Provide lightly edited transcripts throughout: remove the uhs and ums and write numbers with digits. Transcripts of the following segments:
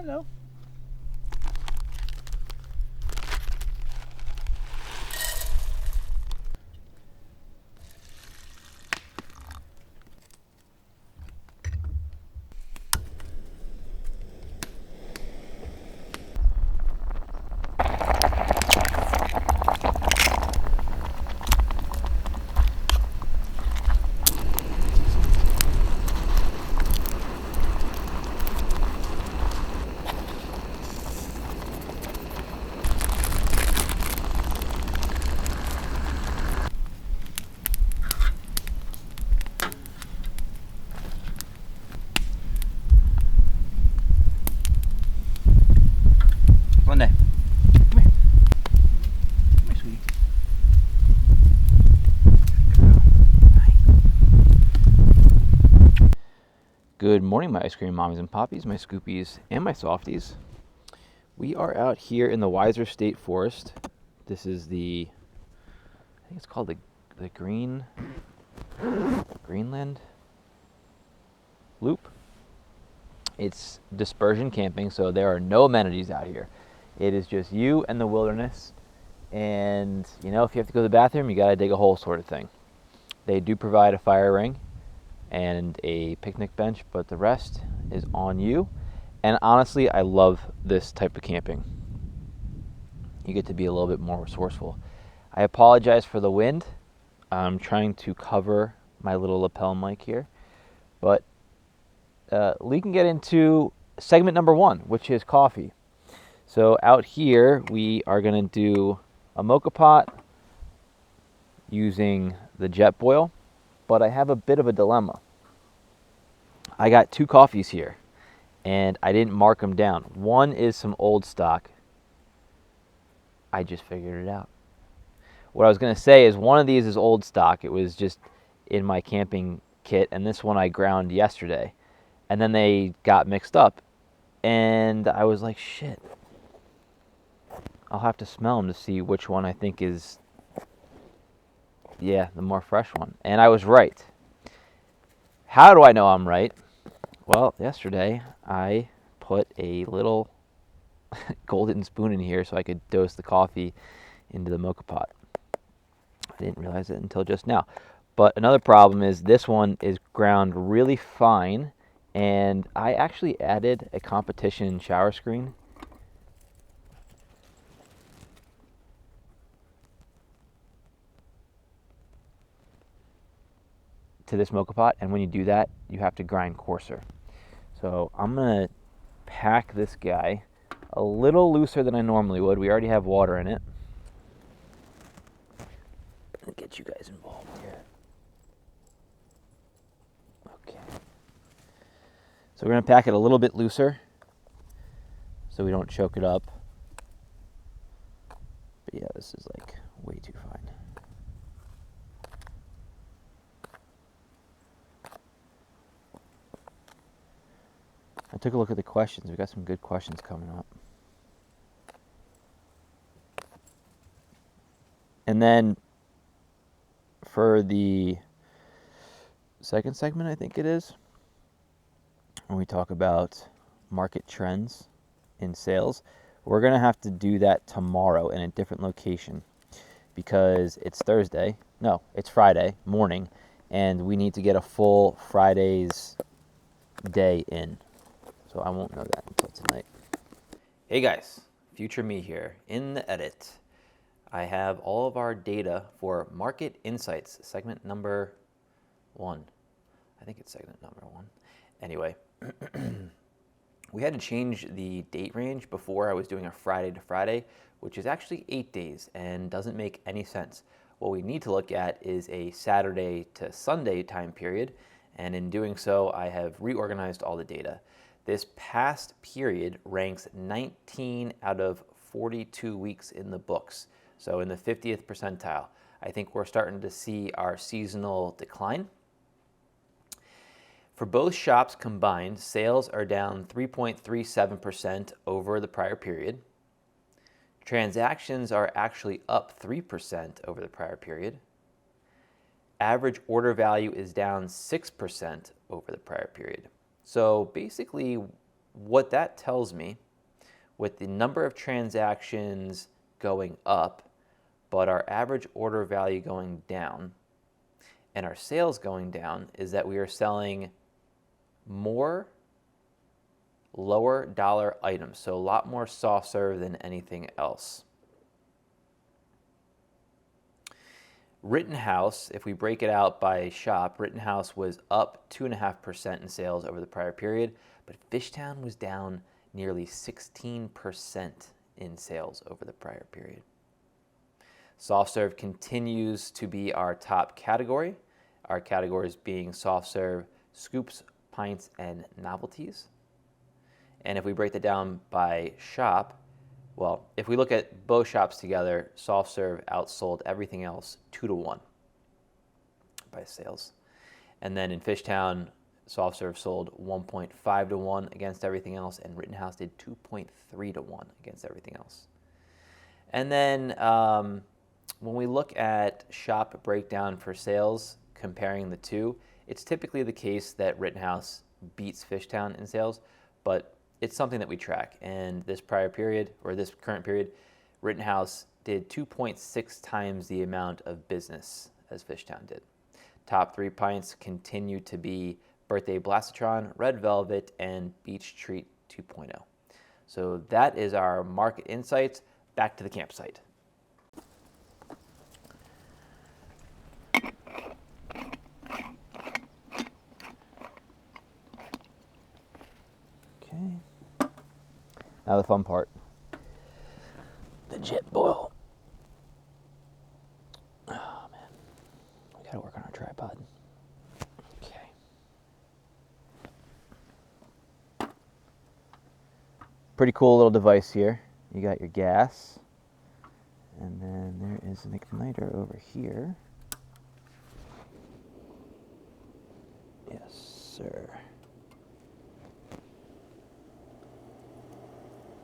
Hello. Blondie, come here. Come here, sweetie. Good morning, my ice cream mommies and poppies, my scoopies and my softies. We are out here in the Weiser State Forest. This is I think it's called the Greenland Loop. It's dispersion camping, so there are no amenities out here. It is just you and the wilderness. And, if you have to go to the bathroom, you gotta dig a hole sort of thing. They do provide a fire ring and a picnic bench, but the rest is on you. And honestly, I love this type of camping. You get to be a little bit more resourceful. I apologize for the wind. I'm trying to cover my little lapel mic here, but we can get into segment number 1, which is coffee. So out here, we are going to do a mocha pot using the jet boil, but I have a bit of a dilemma. I got 2 coffees here, and I didn't mark them down. One is some old stock. I just figured it out. What I was going to say is one of these is old stock. It was just in my camping kit, and this one I ground yesterday. And then they got mixed up, and I was like, shit. I'll have to smell them to see which one I think is, the more fresh one. And I was right. How do I know I'm right? Well, yesterday I put a little golden spoon in here so I could dose the coffee into the mocha pot. I didn't realize it until just now. But another problem is this one is ground really fine, and I actually added a competition shower screen to this mocha pot, and when you do that, you have to grind coarser. So I'm going to pack this guy a little looser than I normally would. We already have water in it. Let me get you guys involved here. Okay. So we're going to pack it a little bit looser so we don't choke it up. But yeah, this is like way too fine. I took a look at the questions. We got some good questions coming up. And then for the second segment, I think it is, when we talk about market trends in sales, we're going to have to do that tomorrow in a different location because it's Friday morning, and we need to get a full Friday's day in. So I won't know that until tonight. Hey guys, future me here. In the edit, I have all of our data for Market Insights, segment number 1. I think it's segment number 1. Anyway, we had to change the date range. Before I was doing a Friday to Friday, which is actually 8 days and doesn't make any sense. What we need to look at is a Saturday to Sunday time period, and in doing so, I have reorganized all the data. This past period ranks 19 out of 42 weeks in the books, so in the 50th percentile. I think we're starting to see our seasonal decline. For both shops combined, sales are down 3.37% over the prior period. Transactions are actually up 3% over the prior period. Average order value is down 6% over the prior period. So basically, what that tells me, with the number of transactions going up, but our average order value going down, and our sales going down, is that we are selling more lower dollar items. So a lot more soft serve than anything else. Rittenhouse, if we break it out by shop, Rittenhouse was up 2.5% in sales over the prior period, but Fishtown was down nearly 16% in sales over the prior period. Soft serve continues to be our top category. Our categories being soft serve, scoops, pints, and novelties. And if we break that down by shop, well, if we look at both shops together, soft serve outsold everything else 2-1 by sales. And then in Fishtown, soft serve sold 1.5-1 against everything else, and Rittenhouse did 2.3-1 against everything else. And then when we look at shop breakdown for sales, comparing the two, it's typically the case that Rittenhouse beats Fishtown in sales, but it's something that we track. And this prior period, or this current period, Rittenhouse did 2.6 times the amount of business as Fishtown did. Top 3 pints continue to be Birthday Blastitron, Red Velvet, and Beach Treat 2.0. So that is our market insights. Back to the campsite. Okay. Now the fun part. The jet boil. Oh man, we gotta work on our tripod. Okay. Pretty cool little device here. You got your gas, and then there is an igniter over here. Yes, sir.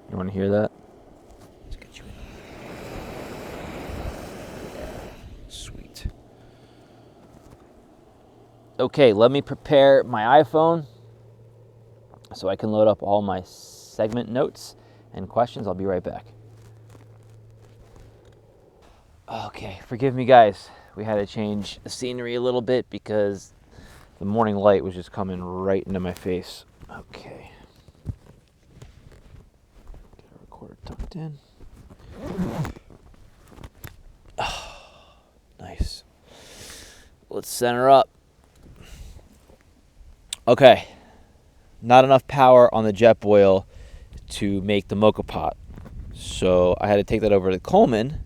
You want to hear that? Let's get you in. Yeah, sweet. Okay, let me prepare my iPhone so I can load up all my segment notes and questions. I'll be right back. Okay, forgive me guys. We had to change the scenery a little bit because the morning light was just coming right into my face. Okay. Tucked in. Oh, nice. Let's center up. Okay. Not enough power on the jet boil to make the mocha pot. So I had to take that over to Coleman,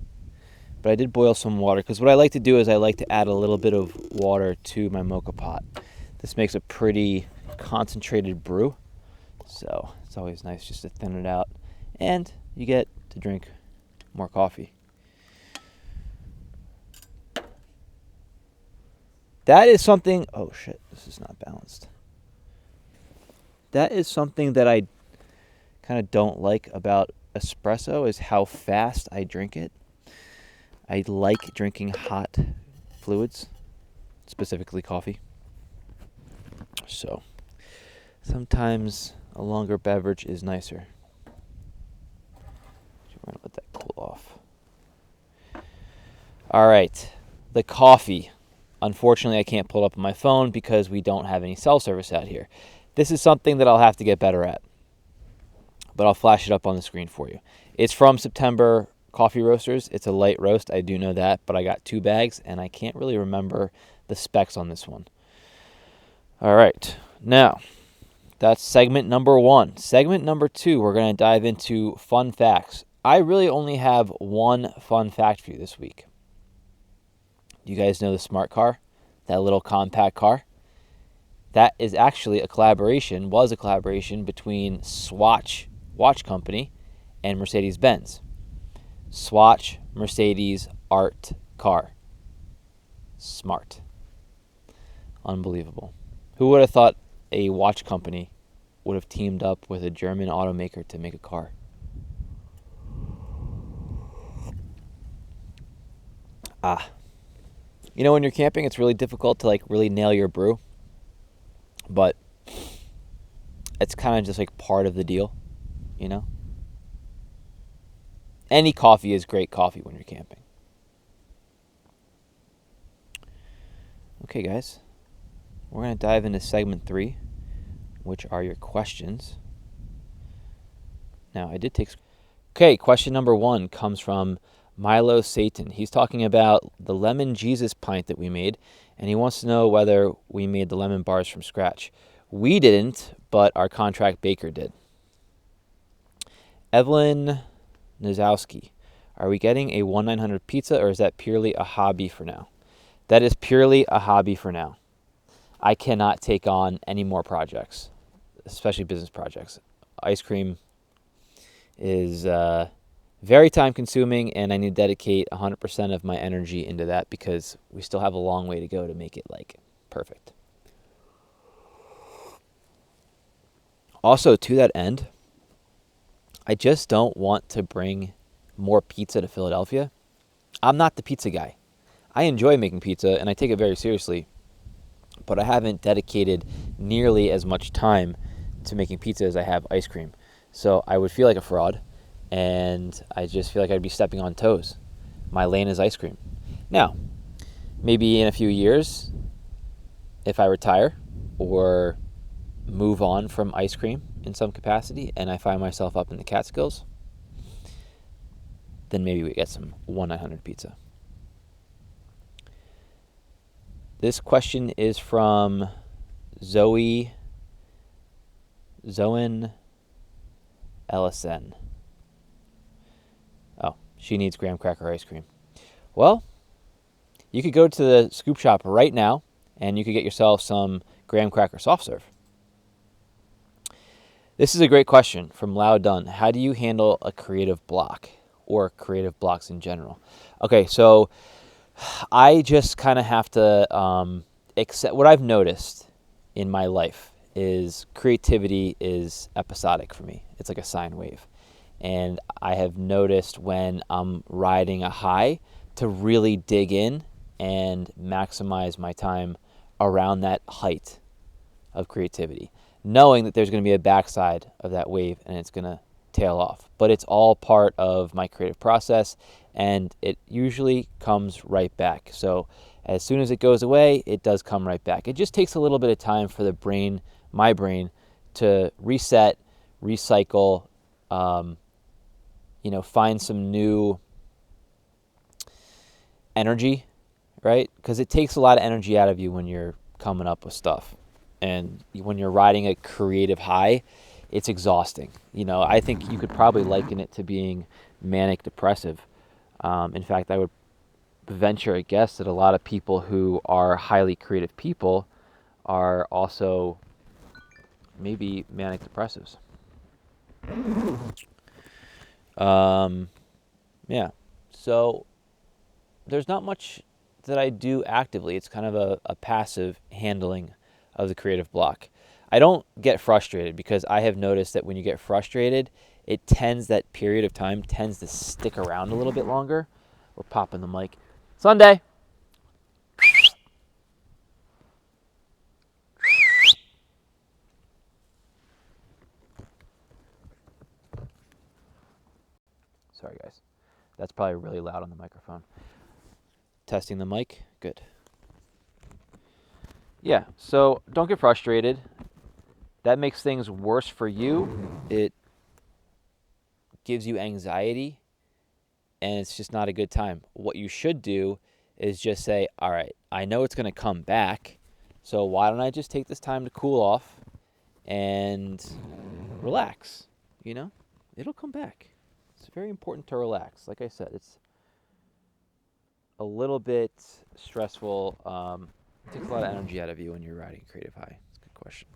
but I did boil some water because what I like to do is I like to add a little bit of water to my mocha pot. This makes a pretty concentrated brew. So it's always nice just to thin it out. And you get to drink more coffee. That is something, oh shit, this is not balanced. That is something that I kind of don't like about espresso, is how fast I drink it. I like drinking hot fluids, specifically coffee. So sometimes a longer beverage is nicer. We're going to let that cool off. All right, the coffee. Unfortunately, I can't pull it up on my phone because we don't have any cell service out here. This is something that I'll have to get better at, but I'll flash it up on the screen for you. It's from September Coffee Roasters. It's a light roast, I do know that, but I got 2 bags, and I can't really remember the specs on this one. All right, now, that's segment number 1. Segment number 2, we're going to dive into fun facts. I really only have one fun fact for you this week. You guys know the Smart Car? That little compact car? That is actually was a collaboration between Swatch Watch Company and Mercedes-Benz. Swatch, Mercedes, Art Car. Smart. Unbelievable. Who would have thought a watch company would have teamed up with a German automaker to make a car? You know, when you're camping, it's really difficult to really nail your brew. But it's kind of just like part of the deal, you know? Any coffee is great coffee when you're camping. Okay, guys. We're going to dive into segment 3, which are your questions. Now, I did take... Okay, question number 1 comes from Milo Satan. He's talking about the lemon Jesus pint that we made, and he wants to know whether we made the lemon bars from scratch. We didn't, but our contract baker did. Evelyn Nizowski, are we getting a 1-900 pizza, or is that purely a hobby for now? That is purely a hobby for now. I cannot take on any more projects, especially business projects. Ice cream is very time consuming, and I need to dedicate 100% of my energy into that because we still have a long way to go to make it like perfect. Also, to that end, I just don't want to bring more pizza to Philadelphia. I'm not the pizza guy. I enjoy making pizza and I take it very seriously, but I haven't dedicated nearly as much time to making pizza as I have ice cream. So I would feel like a fraud, and I just feel like I'd be stepping on toes. My lane is ice cream. Now, maybe in a few years, if I retire or move on from ice cream in some capacity and I find myself up in the Catskills, then maybe we get some 1-900 pizza. This question is from Zoe Zoen Ellison. Oh, she needs graham cracker ice cream. Well, you could go to the scoop shop right now and you could get yourself some graham cracker soft serve. This is a great question from Lao Dunn. How do you handle a creative block or creative blocks in general? Okay, so I just kind of have to accept what I've noticed in my life is creativity is episodic for me. It's like a sine wave. And I have noticed when I'm riding a high to really dig in and maximize my time around that height of creativity, knowing that there's going to be a backside of that wave and it's going to tail off. But it's all part of my creative process, and it usually comes right back. So as soon as it goes away, it does come right back. It just takes a little bit of time for the brain, my brain, to reset, recycle, find some new energy, right? Because it takes a lot of energy out of you when you're coming up with stuff. And when you're riding a creative high, it's exhausting. I think you could probably liken it to being manic depressive. In fact, I would venture a guess that a lot of people who are highly creative people are also maybe manic depressives. Yeah. So there's not much that I do actively. It's kind of a passive handling of the creative block. I don't get frustrated because I have noticed that when you get frustrated, that period of time tends to stick around a little bit longer. We're popping the mic. Sunday. Sorry, guys. That's probably really loud on the microphone. Testing the mic. Good. Yeah, so don't get frustrated. That makes things worse for you. It gives you anxiety, and it's just not a good time. What you should do is just say, all right, I know it's going to come back, so why don't I just take this time to cool off and relax, It'll come back. It's very important to relax. Like I said, it's a little bit stressful. It takes a lot of energy out of you when you're riding creative high. It's a good question.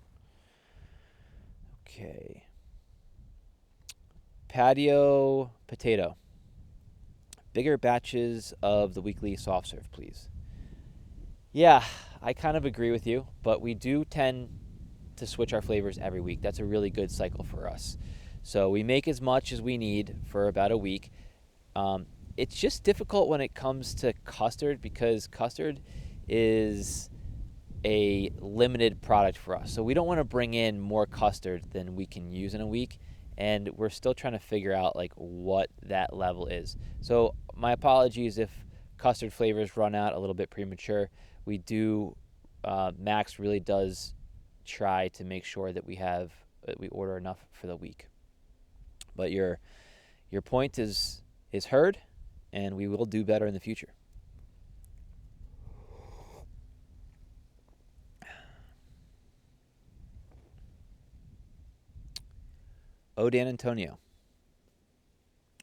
Okay. Patio potato. Bigger batches of the weekly soft serve, please. Yeah, I kind of agree with you, but we do tend to switch our flavors every week. That's a really good cycle for us. So we make as much as we need for about a week. It's just difficult when it comes to custard because custard is a limited product for us. So we don't want to bring in more custard than we can use in a week, and we're still trying to figure out like what that level is. So my apologies if custard flavors run out a little bit premature. We do Max really does try to make sure that we order enough for the week. But your point is heard, and we will do better in the future. Oh, Dan Antonio,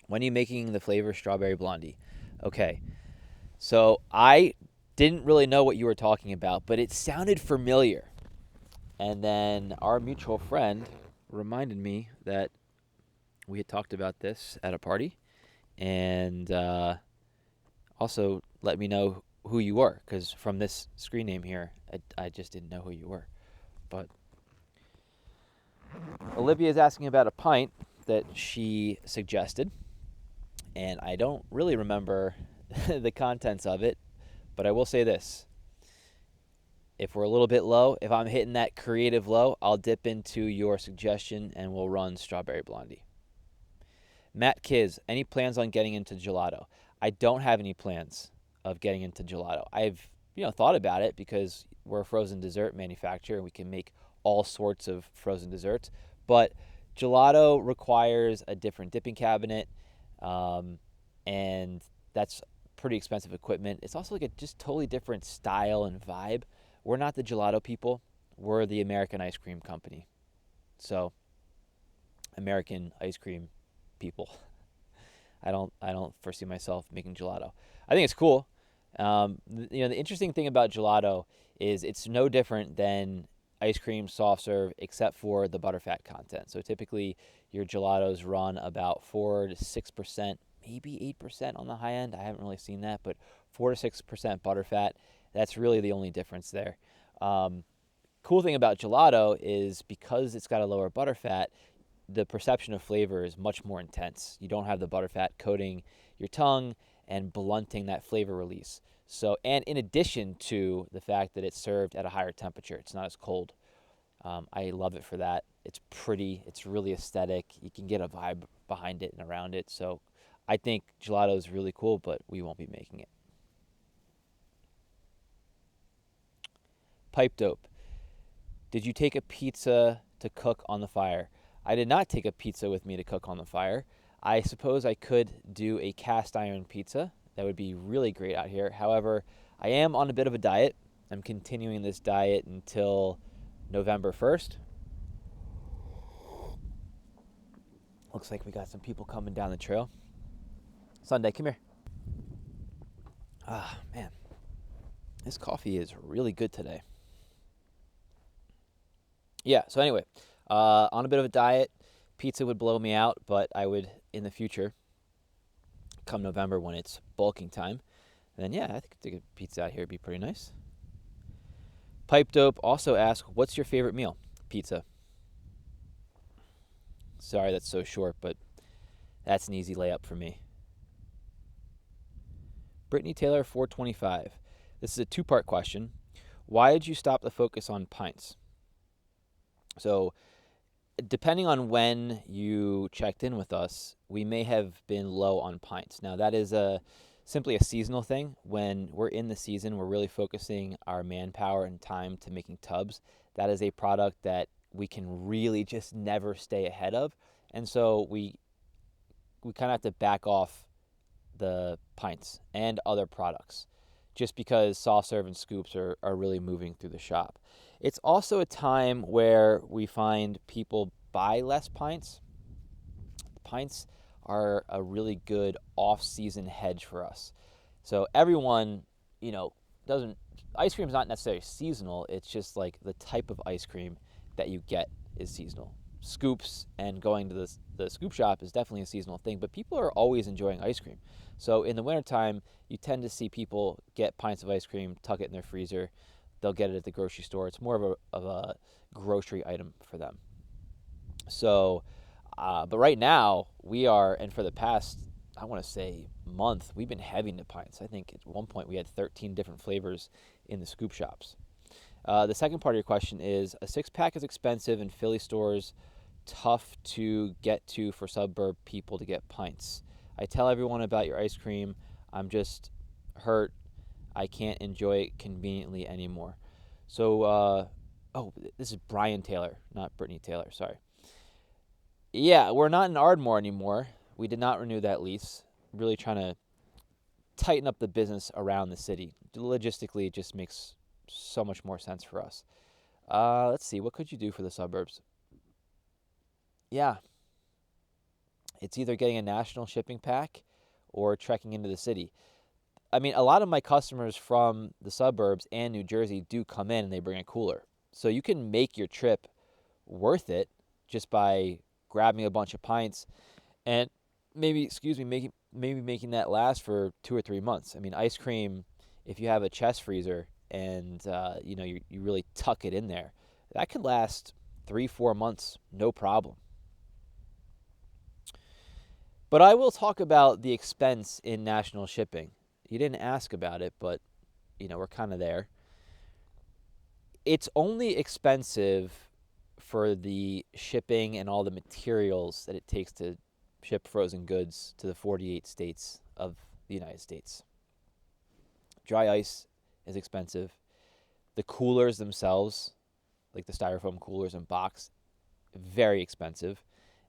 when are you making the flavor strawberry blondie? Okay, so I didn't really know what you were talking about, but it sounded familiar. And then our mutual friend reminded me that we had talked about this at a party, and also let me know who you were, because from this screen name here, I just didn't know who you were. But Olivia is asking about a pint that she suggested, and I don't really remember the contents of it, but I will say this. If we're a little bit low, if I'm hitting that creative low, I'll dip into your suggestion and we'll run strawberry blondie. Matt Kiz, any plans on getting into gelato? I don't have any plans of getting into gelato. I've thought about it because we're a frozen dessert manufacturer and we can make all sorts of frozen desserts, but gelato requires a different dipping cabinet, and that's pretty expensive equipment. It's also like a just totally different style and vibe. We're not the gelato people. We're the American ice cream company. So, American ice cream people. I don't foresee myself making gelato. I think it's cool. The interesting thing about gelato is it's no different than ice cream soft serve except for the butterfat content. So typically your gelatos run about 4 to 6%, maybe 8% on the high end. I haven't really seen that, but 4 to 6% butterfat. That's really the only difference there. Cool thing about gelato is because it's got a lower butterfat, the perception of flavor is much more intense. You don't have the butterfat coating your tongue and blunting that flavor release. So, and in addition to the fact that it's served at a higher temperature, it's not as cold. I love it for that. It's pretty, it's really aesthetic. You can get a vibe behind it and around it. So I think gelato is really cool, but we won't be making it. Pipe dope. Did you take a pizza to cook on the fire? I did not take a pizza with me to cook on the fire. I suppose I could do a cast iron pizza. That would be really great out here. However, I am on a bit of a diet. I'm continuing this diet until November 1st. Looks like we got some people coming down the trail. Sunday, come here. Ah, man. This coffee is really good today. Yeah, so anyway, on a bit of a diet, pizza would blow me out, but I would, in the future, come November when it's bulking time, then yeah, I think a pizza out here would be pretty nice. Pipe Dope also asks, what's your favorite meal? Pizza. Sorry that's so short, but that's an easy layup for me. Brittany Taylor 425. This is a two-part question. Why did you stop the focus on pints? So, depending on when you checked in with us, we may have been low on pints. Now, that is simply a seasonal thing. When we're in the season, we're really focusing our manpower and time to making tubs. That is a product that we can really just never stay ahead of. And so we kind of have to back off the pints and other products just because soft serve and scoops are really moving through the shop. It's also a time where we find people buy less pints. Pints are a really good off-season hedge for us. So everyone, doesn't, ice cream is not necessarily seasonal. It's just like the type of ice cream that you get is seasonal. Scoops and going to the scoop shop is definitely a seasonal thing, but people are always enjoying ice cream. So in the wintertime, you tend to see people get pints of ice cream, tuck it in their freezer. They'll get it at the grocery store. It's more of a grocery item for them. So, but right now we are, and for the past, I want to say month, we've been heavy into pints. I think at one point we had 13 different flavors in the scoop shops. The second part of your question is, a six-pack is expensive in Philly stores, tough to get to for suburb people to get pints. I tell everyone about your ice cream. I'm just hurt. I can't enjoy it conveniently anymore. So, this is Brian Taylor, not Brittany Taylor. Sorry. Yeah, we're not in Ardmore anymore. We did not renew that lease. Really trying to tighten up the business around the city. Logistically, it just makes so much more sense for us. Let's see. What could you do for the suburbs? Yeah, it's either getting a national shipping pack or trekking into the city. I mean, a lot of my customers from the suburbs and New Jersey do come in and they bring a cooler. So you can make your trip worth it just by grabbing a bunch of pints and maybe making that last for 2 or 3 months. I mean, ice cream, if you have a chest freezer and you really tuck it in there, that could last 3-4 months, no problem. But I will talk about the expense in national shipping. You didn't ask about it, but we're kind of there. It's only expensive for the shipping and all the materials that it takes to ship frozen goods to the 48 states of the United States. Dry ice is expensive. The coolers themselves, like the styrofoam coolers and box, very expensive.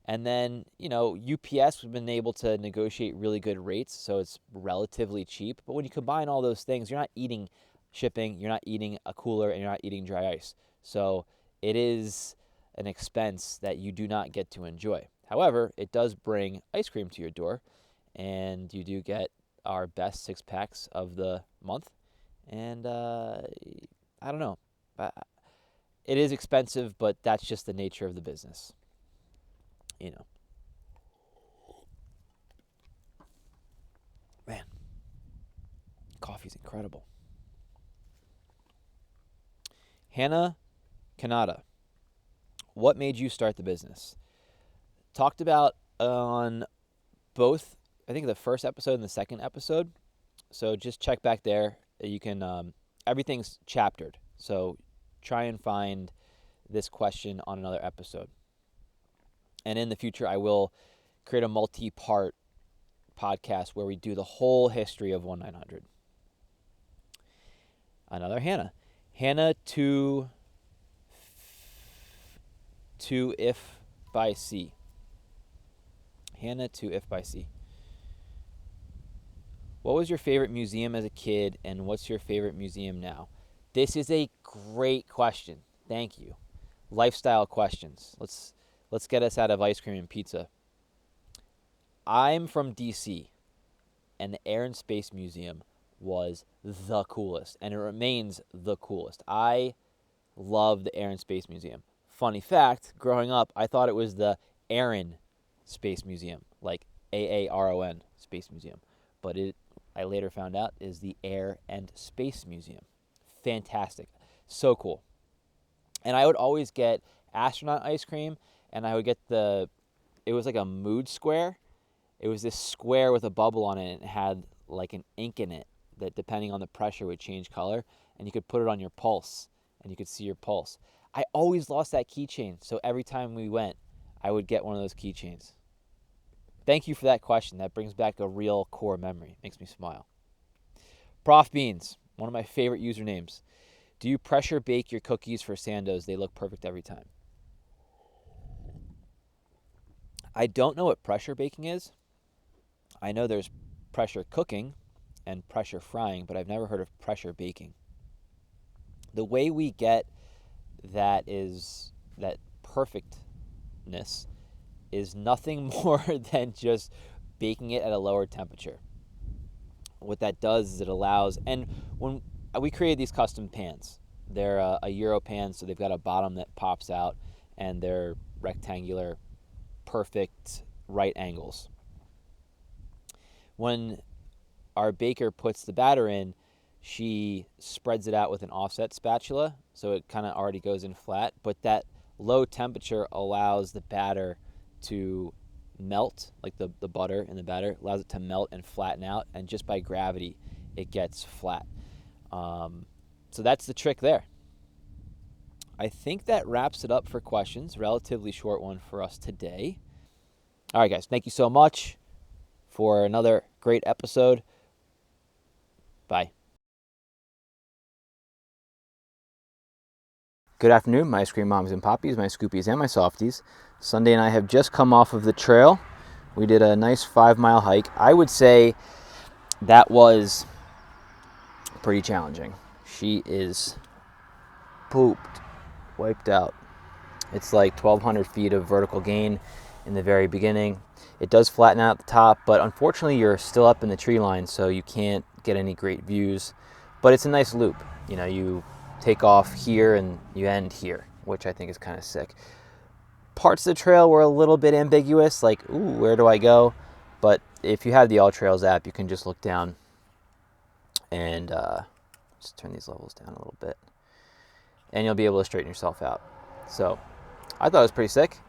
And then, UPS has been able to negotiate really good rates, so it's relatively cheap. But when you combine all those things, you're not eating shipping, you're not eating a cooler, and you're not eating dry ice. So it is an expense that you do not get to enjoy. However, it does bring ice cream to your door, and you do get our best 6-packs of the month. And I don't know. It is expensive, but that's just the nature of the business. Man, coffee's incredible. Hannah Kanata, what made you start the business? Talked about on both, I think the first episode and the second episode. So just check back there. You can, everything's chaptered. So try and find this question on another episode. And in the future, I will create a multi-part podcast where we do the whole history of 1-900. Another Hannah. Hannah to if by C. Hannah to if by C. What was your favorite museum as a kid, and what's your favorite museum now? This is a great question. Thank you. Lifestyle questions. Let's get us out of ice cream and pizza. I'm from DC, and the Air and Space Museum was the coolest, and it remains the coolest. I love the Air and Space Museum. Funny fact, growing up, I thought it was the Aaron Space Museum, like AARON Space Museum. But I later found out, is the Air and Space Museum. Fantastic. So cool. And I would always get astronaut ice cream, and I would get it was like a mood square. It was this square with a bubble on it, and it had like an ink in it that, depending on the pressure, would change color, and you could put it on your pulse, and you could see your pulse. I always lost that keychain, so every time we went, I would get one of those keychains. Thank you for that question. That brings back a real core memory. Makes me smile. Prof Beans, one of my favorite usernames. Do you pressure bake your cookies for Sandoz? They look perfect every time. I don't know what pressure baking is. I know there's pressure cooking and pressure frying, but I've never heard of pressure baking. The way we get that perfectness is nothing more than just baking it at a lower temperature. What that does is it allows, and when we created these custom pans, they're a Euro pan, so they've got a bottom that pops out, and they're rectangular, perfect right angles. When our baker puts the batter in, she spreads it out with an offset spatula, so it kind of already goes in flat, but that low temperature allows the batter to melt, like the butter in the batter, allows it to melt and flatten out, and just by gravity, it gets flat. So that's the trick there. I think that wraps it up for questions. Relatively short one for us today. All right, guys, thank you so much for another great episode. Bye. Good afternoon, my ice cream moms and poppies, my scoopies and my softies. Sunday and I have just come off of the trail. We did a nice 5-mile hike. I would say that was pretty challenging. She is pooped, wiped out. It's like 1,200 feet of vertical gain in the very beginning. It does flatten out at the top, but unfortunately you're still up in the tree line, so you can't get any great views. But it's a nice loop. You know, you take off here and you end here, which I think is kind of sick. Parts of the trail were a little bit ambiguous, like, ooh, where do I go? But if you have the All Trails app, you can just look down and just turn these levels down a little bit, and you'll be able to straighten yourself out. So I thought it was pretty sick.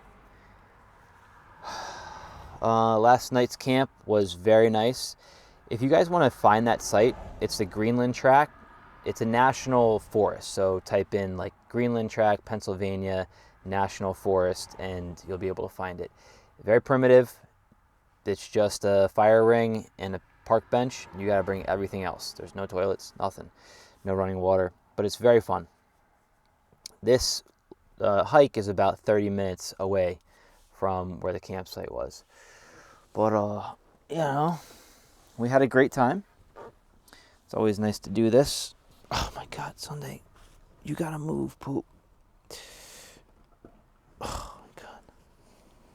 Last night's camp was very nice. If you guys want to find that site, it's the Greenland Track. It's a national forest, so type in like Greenland Track, Pennsylvania, National Forest, and you'll be able to find it. Very primitive. It's just a fire ring and a park bench. You got to bring everything else. There's no toilets, nothing, no running water, but it's very fun. This hike is about 30 minutes away from where the campsite was. But, you know, we had a great time. It's always nice to do this. Oh my God, Sunday, you gotta move, poop. Oh my God,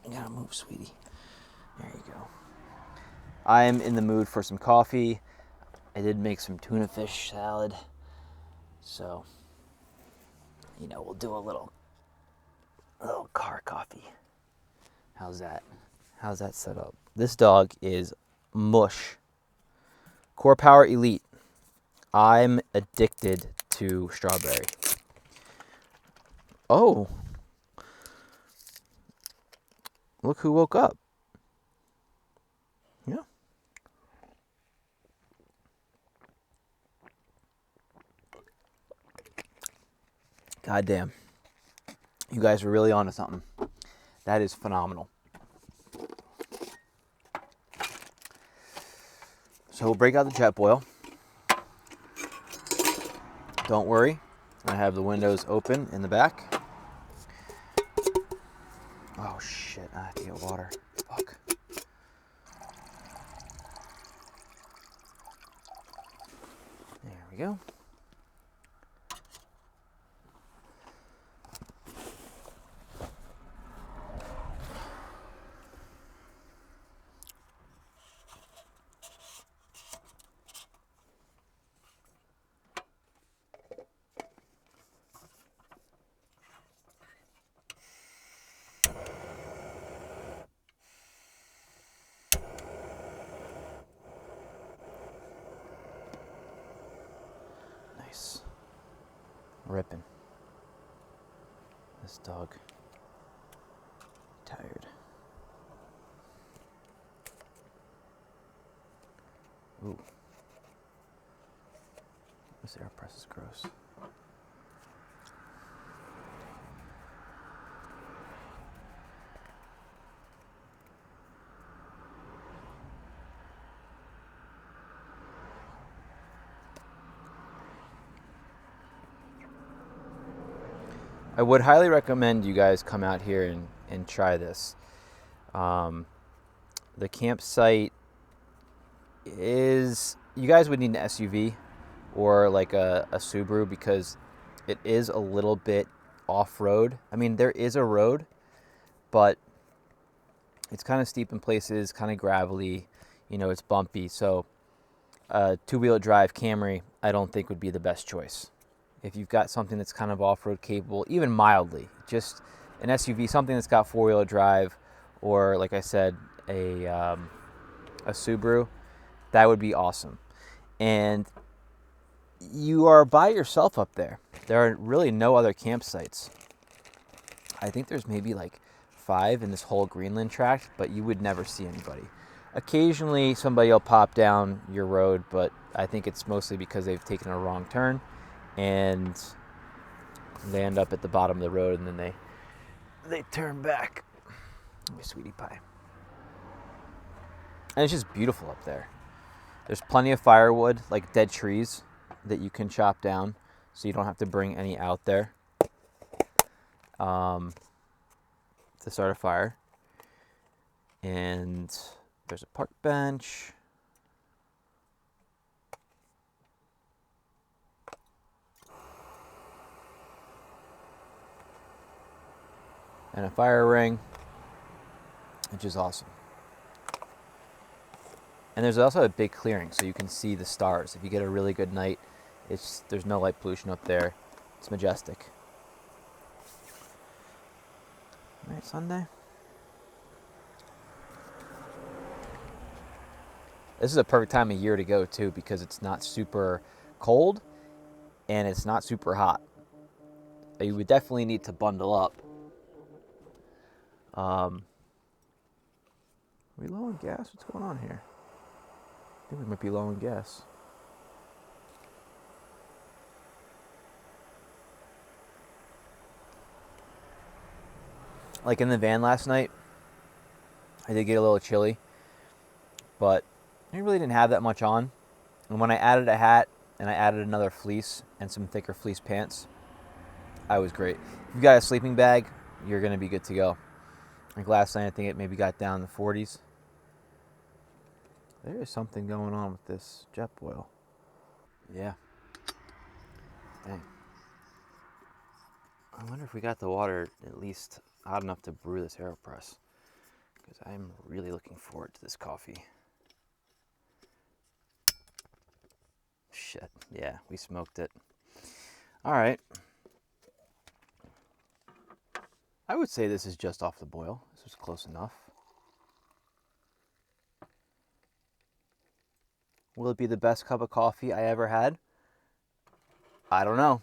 you gotta move, sweetie. There you go. I am in the mood for some coffee. I did make some tuna fish salad. So, you know, we'll do a little car coffee. How's that? How's that set up? This dog is mush. Core Power Elite. I'm addicted to strawberry. Oh. Look who woke up. Yeah. God damn. You guys are really onto something. That is phenomenal. So we'll break out the jet boil. Don't worry, I have the windows open in the back. Oh shit, I have to get water. Fuck. There we go. Nice. Ripping. This dog. Tired. Ooh. This AirPress is gross. I would highly recommend you guys come out here and try this. The campsite is, you guys would need an SUV or like a Subaru because it is a little bit off-road. I mean, there is a road, but it's kind of steep in places, kind of gravelly, you know, it's bumpy. So a two-wheel drive Camry, I don't think would be the best choice. If you've got something that's kind of off-road capable, even mildly, just an SUV, something that's got four-wheel drive, or like I said, a Subaru, that would be awesome. And you are by yourself up there. There are really no other campsites. I think there's maybe like 5 in this whole Greenland tract, but you would never see anybody. Occasionally somebody will pop down your road, but I think it's mostly because they've taken a wrong turn. And They end up at the bottom of the road, and then they turn back. My sweetie pie. And it's just beautiful up there. There's plenty of firewood, like dead trees, that you can chop down, so you don't have to bring any out there to start a fire. And there's a park bench. And a fire ring, which is awesome. And there's also a big clearing, so you can see the stars. If you get a really good night, there's no light pollution up there. It's majestic. All right, Sunday. This is a perfect time of year to go too, because it's not super cold and it's not super hot. You would definitely need to bundle up. Are we low on gas? What's going on here? I think we might be low on gas. Like in the van last night, I did get a little chilly, but I really didn't have that much on. And when I added a hat and I added another fleece and some thicker fleece pants, I was great. If you've got a sleeping bag, you're going to be good to go. Like last night, I think it maybe got down in the 40s. There is something going on with this jet boil. Yeah. Dang. I wonder if we got the water at least hot enough to brew this AeroPress, because I'm really looking forward to this coffee. Shit. Yeah, we smoked it. All right. I would say this is just off the boil. This was close enough. Will it be the best cup of coffee I ever had? I don't know.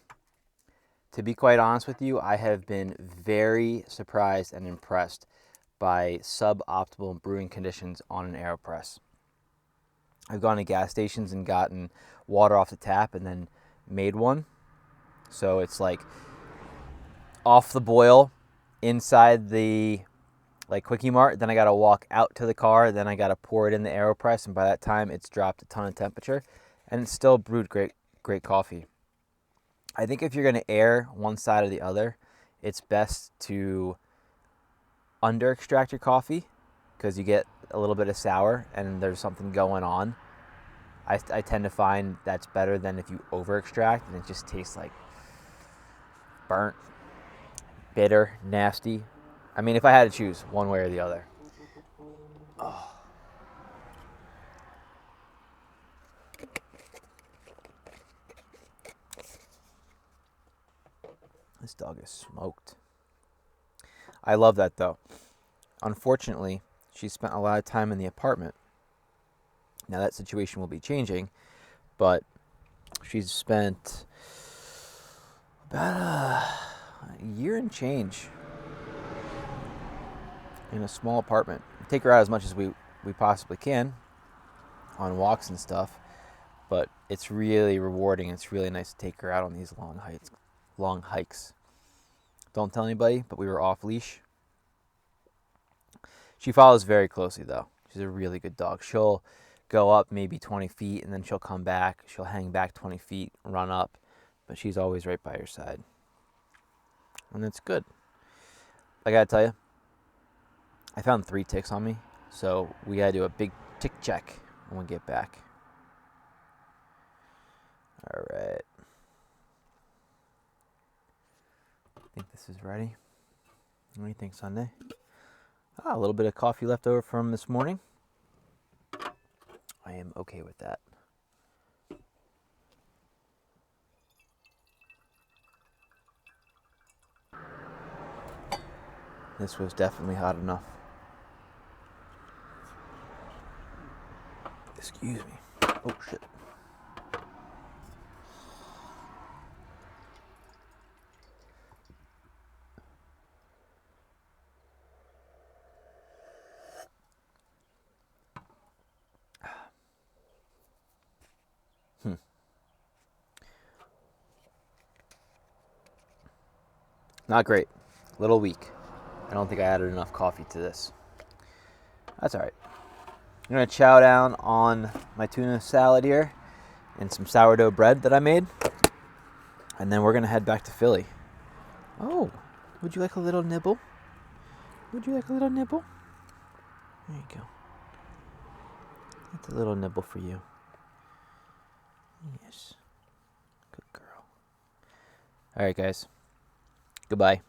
To be quite honest with you, I have been very surprised and impressed by suboptimal brewing conditions on an AeroPress. I've gone to gas stations and gotten water off the tap and then made one. So it's like off the boil inside the Quickie Mart. Then I got to walk out to the car. Then I got to pour it in the AeroPress. And by that time, it's dropped a ton of temperature. And it's still brewed great coffee. I think if you're going to air one side or the other, it's best to under extract your coffee, because you get a little bit of sour and there's something going on. I tend to find that's better than if you over extract and it just tastes like burnt, bitter, nasty. I mean, if I had to choose one way or the other. Oh. This dog is smoked. I love that though. Unfortunately, she spent a lot of time in the apartment. Now that situation will be changing, but she's spent about a year and change in a small apartment. We take her out as much as we possibly can on walks and stuff, but it's really rewarding. It's really nice to take her out on these long hikes. Don't tell anybody, but we were off leash. She follows very closely though. She's a really good dog. She'll go up maybe 20 feet and then she'll come back. She'll hang back 20 feet, run up, but she's always right by your side. And it's good. I gotta tell you, I found 3 ticks on me, so we gotta do a big tick check when we get back. All right. I think this is ready. What do you think, Sunday? A little bit of coffee left over from this morning. I am okay with that. This was definitely hot enough. Excuse me. Oh, shit. Not great. A little weak. I don't think I added enough coffee to this. That's all right. I'm going to chow down on my tuna salad here and some sourdough bread that I made. And then we're going to head back to Philly. Oh, would you like a little nibble? Would you like a little nibble? There you go. That's a little nibble for you. Yes. Good girl. All right, guys. Goodbye.